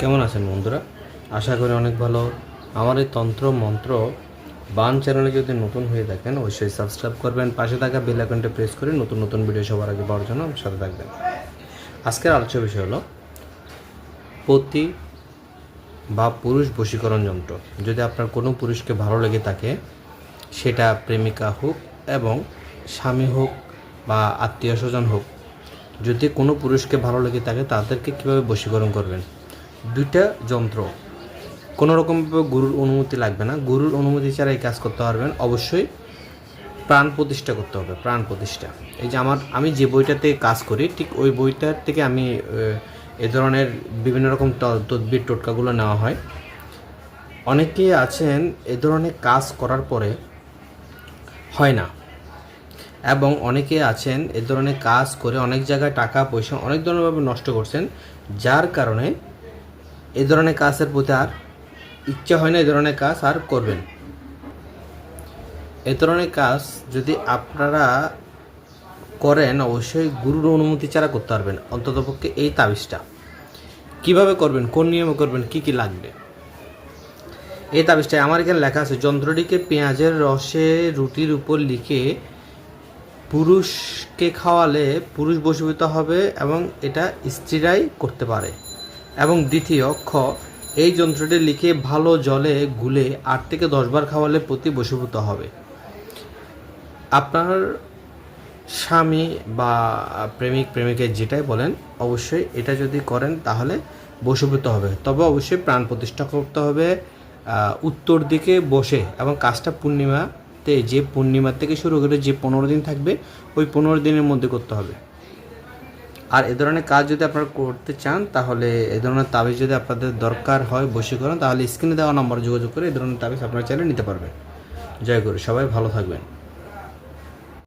কেমন আছেন বন্ধুরা? আশা করি অনেক ভালো। আমার এই তন্ত্র মন্ত্র বান চ্যানেলে যদি নতুন হয়ে থাকেন অবশ্যই সাবস্ক্রাইব করবেন, পাশে থাকা বেল আইকনটা প্রেস করে নতুন নতুন ভিডিও সবার আগে পাওয়ার জন্য আমার সাথে থাকবেন। আজকের আলোচ্য বিষয় হলো পতি বা পুরুষ বশীকরণ যন্ত্র। যদি আপনার কোনো পুরুষকে ভালো লেগে থাকে, সেটা প্রেমিকা হোক এবং স্বামী হোক বা আত্মীয় স্বজন হোক, যদি কোনো পুরুষকে ভালো লেগে থাকে তাদেরকে কীভাবে বশীকরণ করবেন? দুইটা যন্ত্র, কোনো রকমভাবে গুরুর অনুমতি লাগবে না। গুরুর অনুমতি ছাড়া এই কাজ করতে পারবেন। অবশ্যই প্রাণ প্রতিষ্ঠা করতে হবে, প্রাণ প্রতিষ্ঠা। এই যে আমি যে বইটাতে কাজ করি, ঠিক ওই বইটার থেকে আমি এ ধরনের বিভিন্ন রকম তদবির টোটকাগুলো নেওয়া হয়। অনেকেই আছেন এ ধরনের কাজ করার পরে হয় না, এবং অনেকে আছেন এ ধরনের কাজ করে অনেক জায়গায় টাকা পয়সা অনেক ধরনেরভাবে নষ্ট করছেন, যার কারণে এ ধরনের কাজের প্রতি আর ইচ্ছা হয় না, এ ধরনের কাজ আর করবেন। এ ধরনের কাজ যদি আপনারা করেন অবশ্যই গুরুর অনুমতি ছাড়া করতে পারবেন। অন্ততপক্ষে এই তাবিজটা কীভাবে করবেন, কোন নিয়মে করবেন, কি কি লাগবে, এই তাবিজটায় আমার এখানে লেখা আছে। যন্ত্রটিকে পেঁয়াজের রসে রুটির উপর লিখে পুরুষকে খাওয়ালে পুরুষ বশীভূত হবে এবং এটা স্ত্রীরাই করতে পারে। এবং দ্বিতীয় এই যন্ত্রটি লিখে ভালো জলে গুলে 8 থেকে 10 বার খাওয়ালে প্রতি বশীভূত হবে। আপনার স্বামী বা প্রেমিক প্রেমিকা যেটাই বলেন, অবশ্যই এটা যদি করেন তাহলে বশীভূত হবে। তবে অবশ্যই প্রাণ প্রতিষ্ঠা করতে হবে উত্তর দিকে বসে, এবং কাজটা পূর্ণিমাতে, যে পূর্ণিমা থেকে শুরু করে যে 15 দিন থাকবে ওই 15 দিনের মধ্যে করতে হবে। আর এ ধরনের কাজ যদি আপনারা করতে চান, তাহলে এ ধরনের তাবিজ যদি আপনাদের দরকার হয় বশীকরণ, তাহলে স্ক্রিনে দেওয়া নম্বরে যোগাযোগ করে এ ধরনের তাবিজ আপনারা চাইলে নিতে পারবেন। জয় গুরু, সবাই ভালো থাকবেন।